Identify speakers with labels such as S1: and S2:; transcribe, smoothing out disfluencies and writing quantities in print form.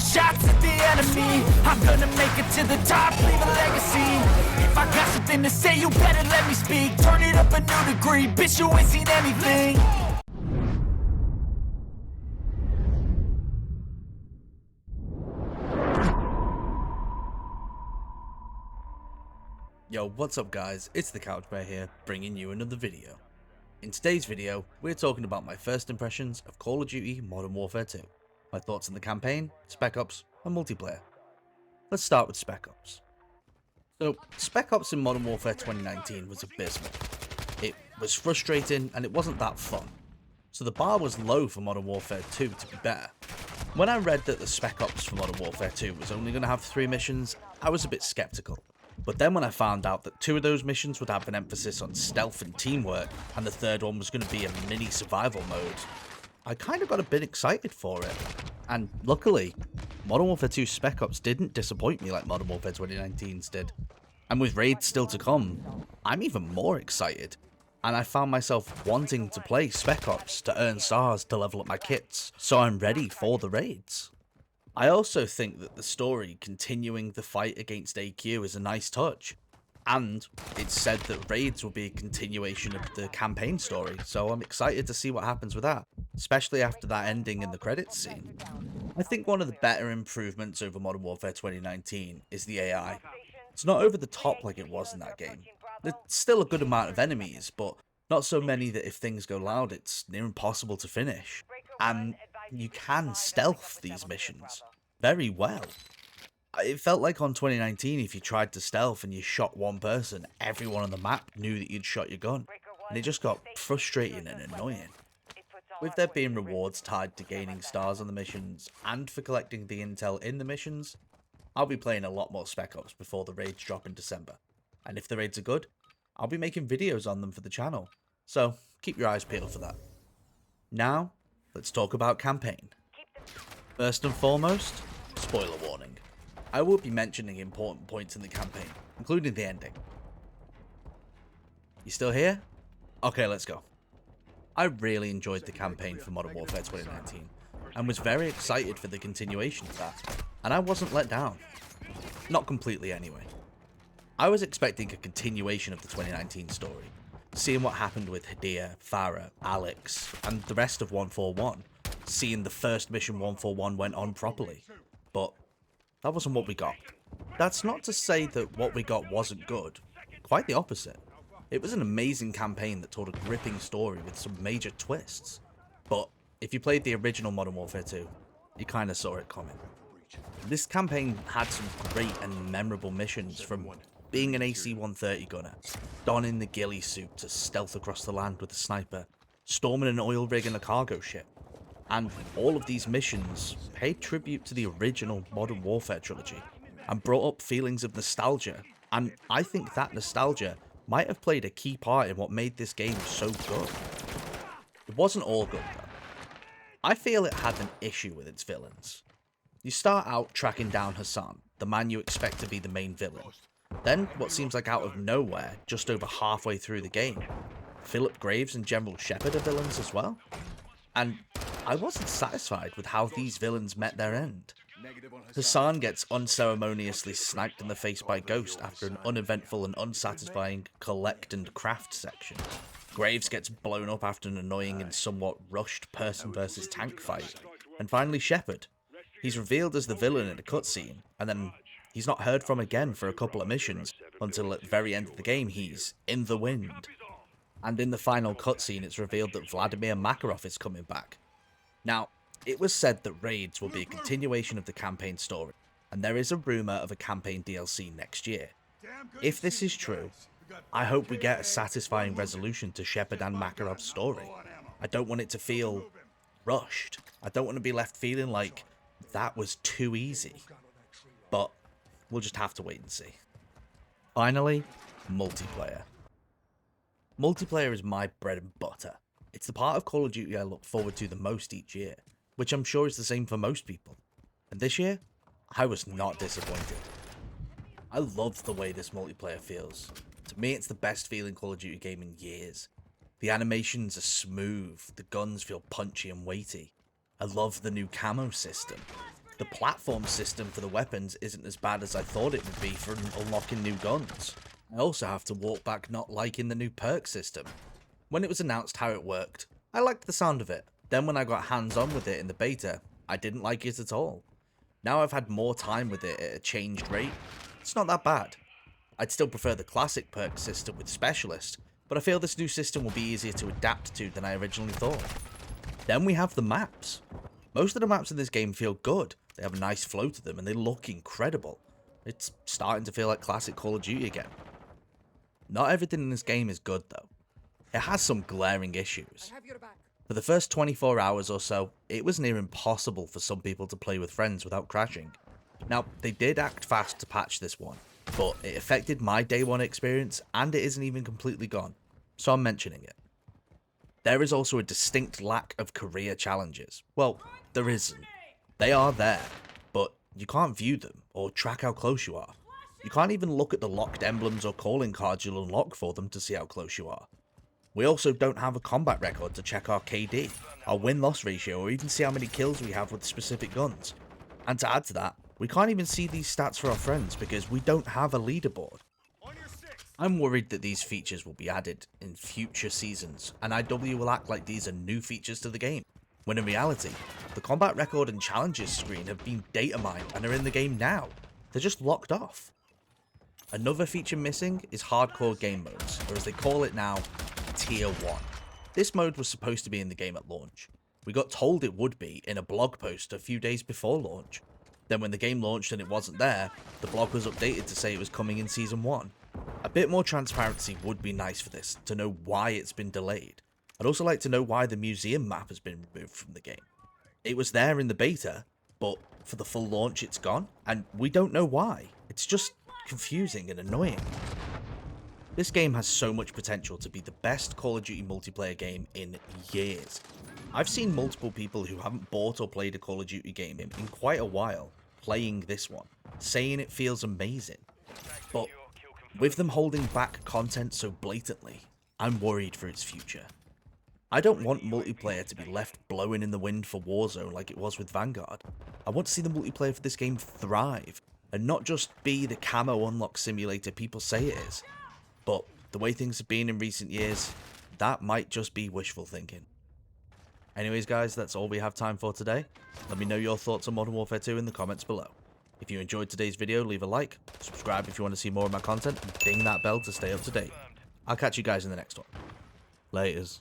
S1: shots at the enemy. I'm gonna make it to the top, leave a legacy. If I got something to say, you better let me speak. Turn it up a new degree, bitch, you ain't seen anything.
S2: Yo, what's up guys, it's the Couch Bear here, bringing you another video. In today's video, we're talking about my first impressions of Call of Duty Modern Warfare 2, my thoughts on the campaign, Spec Ops, and multiplayer. Let's start with Spec Ops. So, Spec Ops in Modern Warfare 2019 was abysmal. It was frustrating and it wasn't that fun. So the bar was low for Modern Warfare 2 to be better. When I read that the Spec Ops for Modern Warfare 2 was only going to have 3 missions, I was a bit skeptical. But then when I found out that 2 of those missions would have an emphasis on stealth and teamwork, and the 3rd one was going to be a mini survival mode, I kind of got a bit excited for it. And luckily, Modern Warfare 2 Spec Ops didn't disappoint me like Modern Warfare 2019's did. And with raids still to come, I'm even more excited. And I found myself wanting to play Spec Ops to earn stars to level up my kits, so I'm ready for the raids. I also think that the story continuing the fight against AQ is a nice touch, and it's said that raids will be a continuation of the campaign story, so I'm excited to see what happens with that, especially after that ending in the credits scene. I think one of the better improvements over Modern Warfare 2019 is the AI. It's not over the top like it was in that game. There's still a good amount of enemies, but not so many that if things go loud it's near impossible to finish, and you can stealth these missions very well. It felt like on 2019 if you tried to stealth and you shot one person, everyone on the map knew that you'd shot your gun, and it just got frustrating and annoying. With there being rewards tied to gaining stars on the missions and for collecting the intel in the missions, I'll be playing a lot more Spec Ops before the raids drop in December, and if the raids are good, I'll be making videos on them for the channel, so keep your eyes peeled for that. Now, let's talk about campaign. First and foremost, spoiler warning. I will be mentioning important points in the campaign, including the ending. You still here? Okay, let's go. I really enjoyed the campaign for Modern Warfare 2019, and was very excited for the continuation of that, and I wasn't let down. Not completely anyway. I was expecting a continuation of the 2019 story, seeing what happened with Hadir, Farah, Alex, and the rest of 141, seeing the first mission 141 went on properly, but that wasn't what we got. That's not to say that what we got wasn't good, quite the opposite. It was an amazing campaign that told a gripping story with some major twists, but if you played the original Modern Warfare 2, you kinda saw it coming. This campaign had some great and memorable missions, from being an AC-130 gunner, donning the ghillie suit to stealth across the land with a sniper, storming an oil rig and a cargo ship. And all of these missions paid tribute to the original Modern Warfare trilogy and brought up feelings of nostalgia, and I think that nostalgia might have played a key part in what made this game so good. It wasn't all good though. I feel it had an issue with its villains. You start out tracking down Hassan, the man you expect to be the main villain. Then, what seems like out of nowhere, just over halfway through the game, Philip Graves and General Shepard are villains as well. And I wasn't satisfied with how these villains met their end. Hassan gets unceremoniously sniped in the face by Ghost after an uneventful and unsatisfying collect and craft section. Graves gets blown up after an annoying and somewhat rushed person versus tank fight. And finally Shepard. He's revealed as the villain in a cutscene, and then he's not heard from again for a couple of missions, until at the very end of the game he's in the wind. And in the final cutscene it's revealed that Vladimir Makarov is coming back. Now, it was said that raids will be a continuation of the campaign story, and there is a rumour of a campaign DLC next year. If this is true, I hope we get a satisfying resolution to Shepard and Makarov's story. I don't want it to feel rushed. I don't want to be left feeling like that was too easy. But we'll just have to wait and see. Finally, multiplayer. Multiplayer is my bread and butter. It's the part of Call of Duty I look forward to the most each year, which I'm sure is the same for most people. And this year, I was not disappointed. I love the way this multiplayer feels. To me, it's the best feeling Call of Duty game in years. The animations are smooth, the guns feel punchy and weighty. I love the new camo system. The platform system for the weapons isn't as bad as I thought it would be for unlocking new guns. I also have to walk back not liking the new perk system. When it was announced how it worked, I liked the sound of it. Then when I got hands-on with it in the beta, I didn't like it at all. Now I've had more time with it at a changed rate. It's not that bad. I'd still prefer the classic perk system with Specialist, but I feel this new system will be easier to adapt to than I originally thought. Then we have the maps. Most of the maps in this game feel good. They have a nice flow to them and they look incredible. It's starting to feel like classic Call of Duty again. Not everything in this game is good though. It has some glaring issues. For the first 24 hours or so, it was near impossible for some people to play with friends without crashing. Now, they did act fast to patch this one, but it affected my day one experience and it isn't even completely gone, so I'm mentioning it. There is also a distinct lack of career challenges. Well, there isn't. They are there, but you can't view them or track how close you are. You can't even look at the locked emblems or calling cards you'll unlock for them to see how close you are. We also don't have a combat record to check our KD, our win-loss ratio, or even see how many kills we have with specific guns. And to add to that, we can't even see these stats for our friends because we don't have a leaderboard. I'm worried that these features will be added in future seasons, and IW will act like these are new features to the game, when in reality, the combat record and challenges screen have been data mined and are in the game now. They're just locked off. Another feature missing is hardcore game modes, or as they call it now, Tier 1. This mode was supposed to be in the game at launch. We got told it would be in a blog post a few days before launch. Then when the game launched and it wasn't there, the blog was updated to say it was coming in Season 1. A bit more transparency would be nice for this, to know why it's been delayed. I'd also like to know why the museum map has been removed from the game. It was there in the beta, but for the full launch it's gone, and we don't know why. It's just confusing and annoying. This game has so much potential to be the best Call of Duty multiplayer game in years. I've seen multiple people who haven't bought or played a Call of Duty game in quite a while playing this one, saying it feels amazing. But with them holding back content so blatantly, I'm worried for its future. I don't want multiplayer to be left blowing in the wind for Warzone like it was with Vanguard. I want to see the multiplayer for this game thrive, and not just be the camo unlock simulator people say it is. But the way things have been in recent years, that might just be wishful thinking. Anyways guys, that's all we have time for today. Let me know your thoughts on Modern Warfare 2 in the comments below. If you enjoyed today's video, leave a like, subscribe if you want to see more of my content, and ding that bell to stay up to date. I'll catch you guys in the next one. Laters.